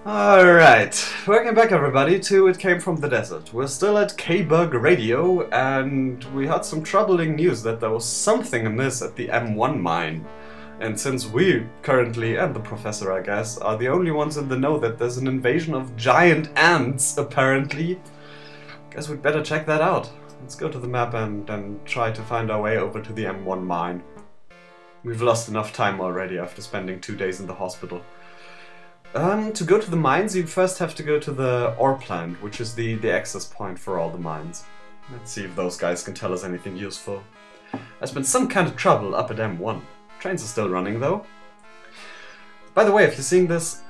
Alright, welcome back everybody to It Came From the Desert. We're still at K-Bug Radio and we had some troubling news that there was something amiss at the M1 mine. And since we currently, and the professor I guess, are the only ones in the know that there's an invasion of giant ants apparently, guess we'd better check that out. Let's go to the map and try to find our way over to the M1 mine. We've lost enough time already after spending 2 days in the hospital. To go to the mines, you first have to go to the ore plant, which is the access point for all the mines. Let's see if those guys can tell us anything useful. There's been some kind of trouble up at M1. Trains are still running though. By the way, if you're seeing this,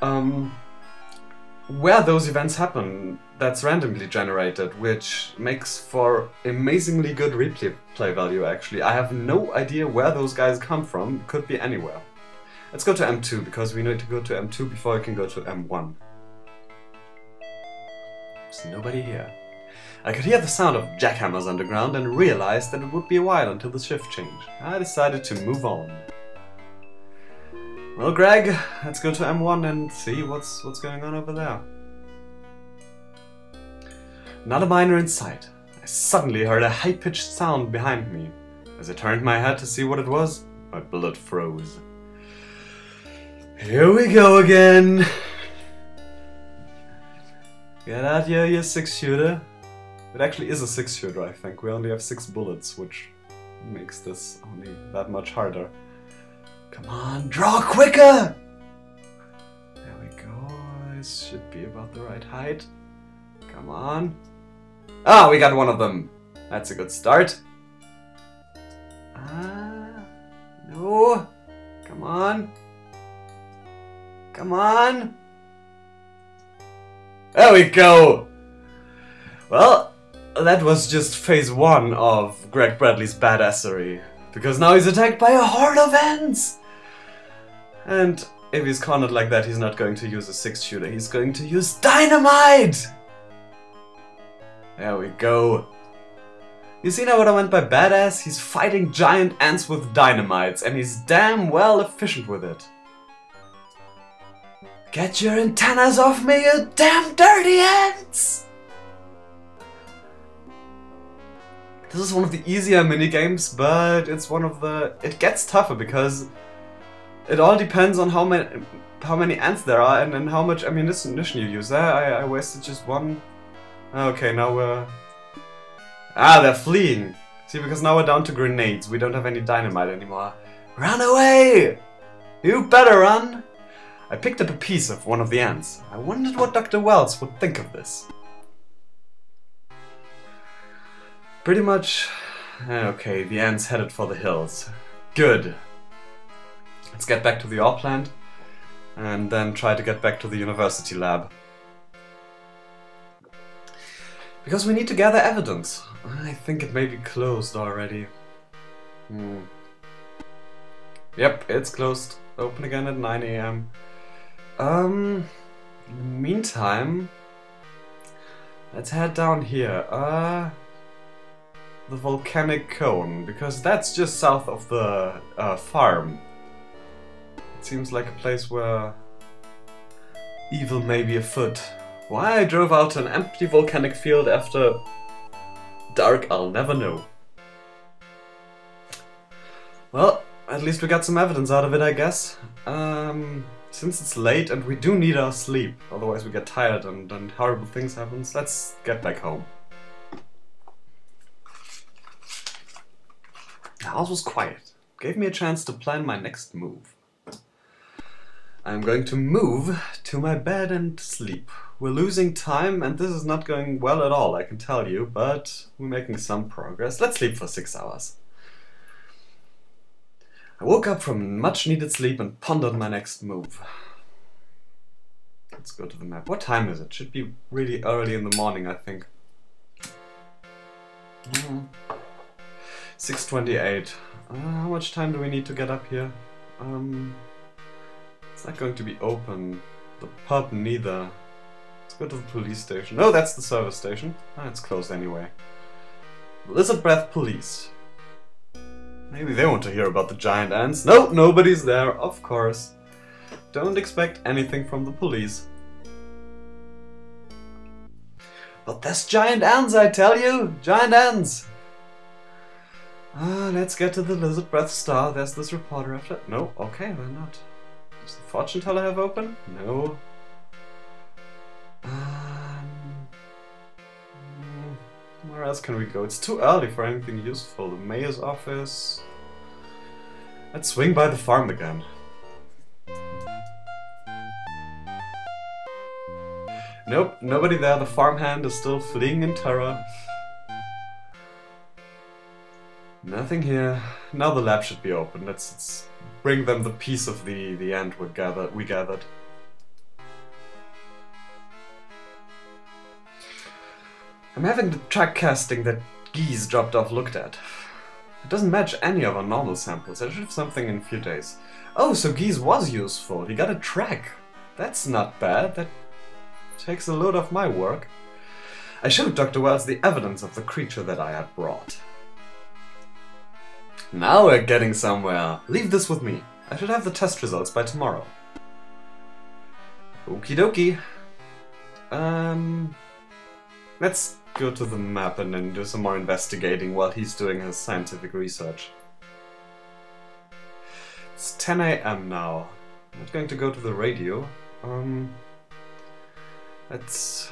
where those events happen, that's randomly generated, which makes for amazingly good replay value actually. I have no idea where those guys come from, could be anywhere. Let's go to M2, because we need to go to M2 before we can go to M1. There's nobody here. I could hear the sound of jackhammers underground and realized that it would be a while until the shift change. I decided to move on. Well, Greg, let's go to M1 and see what's going on over there. Not a miner in sight. I suddenly heard a high-pitched sound behind me. As I turned my head to see what it was, my blood froze. Here we go again! Get out here, you 6-shooter. It actually is a 6-shooter, I think. We only have 6 bullets, which makes this only that much harder. Come on, draw quicker! There we go. This should be about the right height. Come on. Ah, we got one of them. That's a good start. Ah, no. Come on. Come on! There we go! Well, that was just phase 1 of Greg Bradley's badassery. Because now he's attacked by a horde of ants! And if he's cornered like that, he's not going to use a 6-shooter, he's going to use dynamite! There we go. You see now what I meant by badass? He's fighting giant ants with dynamites, and he's damn well efficient with it. Get your antennas off me, you damn dirty ants! This is one of the easier minigames, but it's one of the... It gets tougher because it all depends on how many ants there are and how much ammunition you use. There, I wasted just one. Okay, now we're... Ah, they're fleeing! See, because now we're down to grenades. We don't have any dynamite anymore. Run away! You better run! I picked up a piece of one of the ants. I wondered what Dr. Wells would think of this. Pretty much... Okay, the ants headed for the hills. Good. Let's get back to the ore plant and then try to get back to the university lab. Because we need to gather evidence. I think it may be closed already. Yep, it's closed. Open again at 9 AM. In the meantime, let's head down here. The volcanic cone, because that's just south of the farm. It seems like a place where evil may be afoot. Why I drove out to an empty volcanic field after dark, I'll never know. Well, at least we got some evidence out of it, I guess. Since it's late and we do need our sleep, otherwise we get tired and horrible things happen, let's get back home. The house was quiet. Gave me a chance to plan my next move. I'm going to move to my bed and sleep. We're losing time and this is not going well at all, I can tell you, but we're making some progress. Let's sleep for 6 hours. I woke up from much needed sleep and pondered my next move. Let's go to the map. What time is it? Should be really early in the morning, I think. 6:28. How much time do we need to get up here? It's not going to be open. The pub neither. Let's go to the police station. No, that's the service station. It's closed anyway. Lizard Breath Police. Maybe they want to hear about the giant ants. No, nobody's there, of course. Don't expect anything from the police. But there's giant ants, I tell you! Giant ants! Let's get to the Lizard Breath Star. There's this reporter after. No, okay, then not. Does the fortune teller have open? No. Where else can we go? It's too early for anything useful. The mayor's office. Let's swing by the farm again. Nope, nobody there. The farmhand is still fleeing in terror. Nothing here. Now the lab should be open. Let's bring them the piece of the ant we gathered. I'm having the track casting that Geese dropped off looked at. It doesn't match any of our normal samples. I should have something in a few days. Oh, so Geese was useful. He got a track. That's not bad. That takes a load off my work. I showed Dr. Wells the evidence of the creature that I had brought. Now we're getting somewhere. Leave this with me. I should have the test results by tomorrow. Okie dokie. Let's go to the map and then do some more investigating while he's doing his scientific research. It's 10 AM now. I'm not going to go to the radio. Let's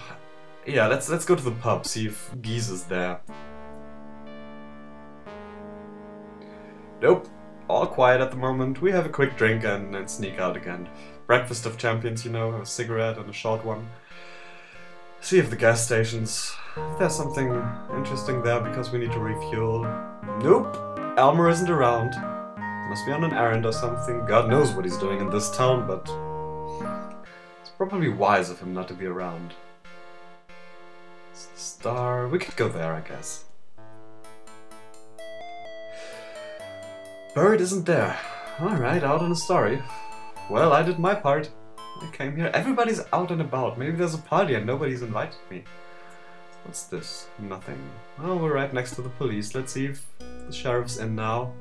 go to the pub, see if Geese is there. Nope, all quiet at the moment. We have a quick drink and then sneak out again. Breakfast of champions, you know, a cigarette and a short one. See if the gas stations, if there's something interesting there because we need to refuel. Nope, Elmer isn't around. Must be on an errand or something. God knows what he's doing in this town, but it's probably wise of him not to be around. It's the Star. We could go there, I guess. Bird isn't there. Alright, out on a story. Well, I did my part. I came here. Everybody's out and about. Maybe there's a party and nobody's invited me. What's this? Nothing. Oh, we're right next to the police. Let's see if the sheriff's in now.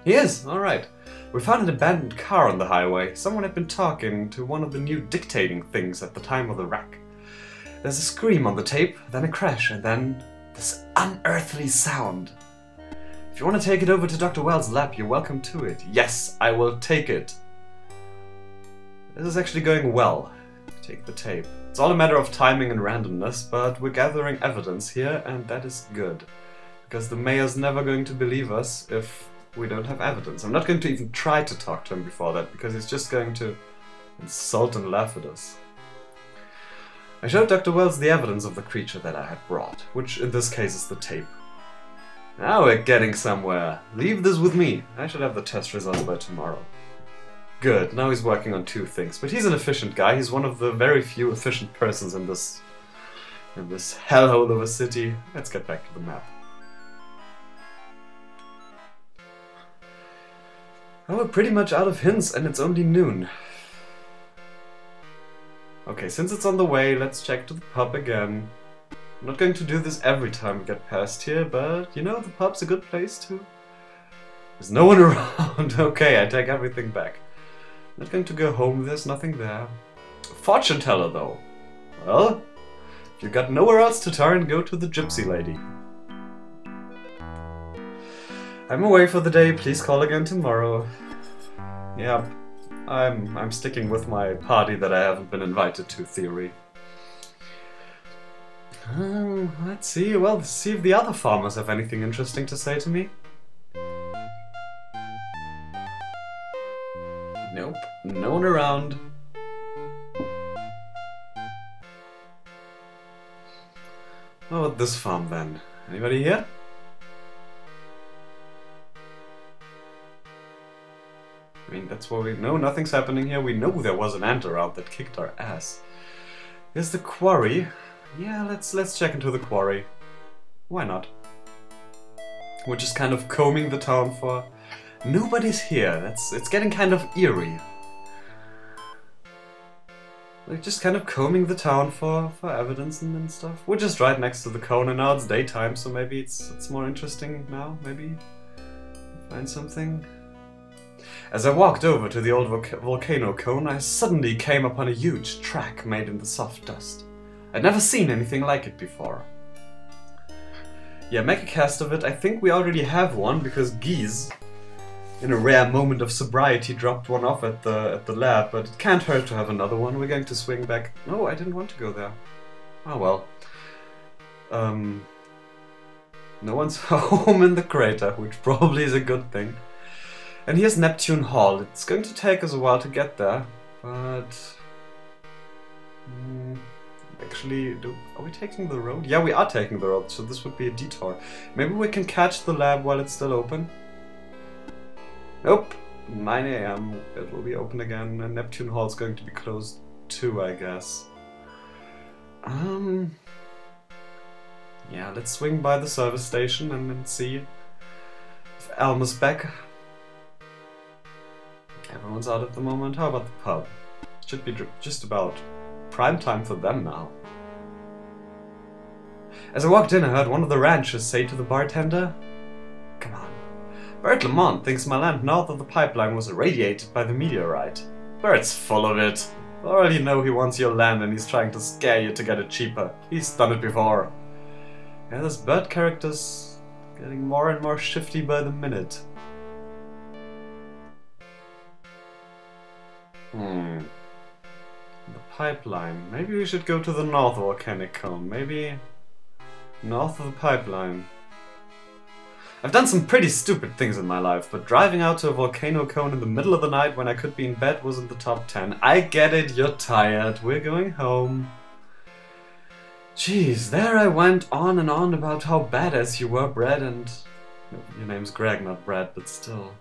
He is! Alright. We found an abandoned car on the highway. Someone had been talking to one of the new dictating things at the time of the wreck. There's a scream on the tape, then a crash, and then this unearthly sound. If you want to take it over to Dr. Wells' lab, you're welcome to it. Yes, I will take it. This is actually going well. Take the tape. It's all a matter of timing and randomness, but we're gathering evidence here, and that is good. Because the mayor's never going to believe us if we don't have evidence. I'm not going to even try to talk to him before that, because he's just going to insult and laugh at us. I showed Dr. Wells the evidence of the creature that I had brought, which in this case is the tape. Now we're getting somewhere. Leave this with me. I should have the test results by tomorrow. Good, now he's working on two things. But he's an efficient guy. He's one of the very few efficient persons in this hellhole of a city. Let's get back to the map. Oh, we're pretty much out of hints and it's only noon. Okay, since it's on the way, let's check to the pub again. I'm not going to do this every time we get past here, but you know, the pub's a good place too. There's no one around. Okay, I take everything back. I'm not going to go home, there's nothing there. Fortune teller though. Well, if you've got nowhere else to turn, go to the gypsy lady. I'm away for the day, please call again tomorrow. Yeah, I'm sticking with my party that I haven't been invited to theory. Let's see, well, see if the other farmers have anything interesting to say to me. Nope, no one around. How about this farm then? Anybody here? I mean, that's what we know. Nothing's happening here. We know there was an ant around that kicked our ass. Here's the quarry. Yeah, let's check into the quarry. Why not? We're just kind of combing the town for... Nobody's here. It's getting kind of eerie. We're just kind of combing the town for evidence and stuff. We're just right next to the cone and now it's daytime, so maybe it's more interesting now, maybe? Find something? As I walked over to the old volcano cone, I suddenly came upon a huge track made in the soft dust. I'd never seen anything like it before. Yeah, make a cast of it. I think we already have one because Geese, in a rare moment of sobriety, dropped one off at the lab, but it can't hurt to have another one. We're going to swing back. No, I didn't want to go there. Oh well. No one's home in the crater, which probably is a good thing. And here's Neptune Hall. It's going to take us a while to get there, but... actually, are we taking the road? Yeah, we are taking the road, so this would be a detour. Maybe we can catch the lab while it's still open? Nope. 9 AM. It will be open again, and Neptune Hall is going to be closed too, I guess. Yeah, let's swing by the service station and then see if Elma's back. Everyone's out at the moment. How about the pub? Should be just about prime time for them now. As I walked in, I heard one of the ranchers say to the bartender, "Come on. Bert Lamont thinks my land north of the pipeline was irradiated by the meteorite." Bert's full of it. I already know he wants your land and he's trying to scare you to get it cheaper. He's done it before. Yeah, this Bert character's getting more and more shifty by the minute. The pipeline. Maybe we should go to the North Volcanic Cone. Maybe north of the pipeline. I've done some pretty stupid things in my life, but driving out to a volcano cone in the middle of the night when I could be in bed was in the top 10. I get it, you're tired, we're going home. Jeez, there I went on and on about how badass you were, Brad, and... Your name's Greg, not Brad, but still.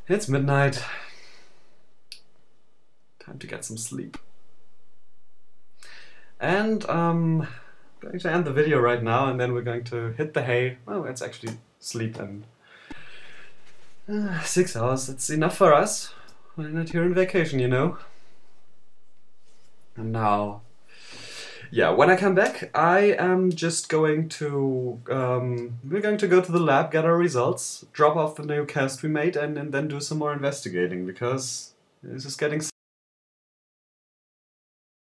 It's midnight. Time to get some sleep. And, I'm going to end the video right now, and then we're going to hit the hay. Well, it's actually sleep and 6 hours. That's enough for us. We're not here on vacation, you know. And now, yeah, when I come back, I am just going to, we're going to go to the lab, get our results, drop off the new cast we made, and then do some more investigating, because this is getting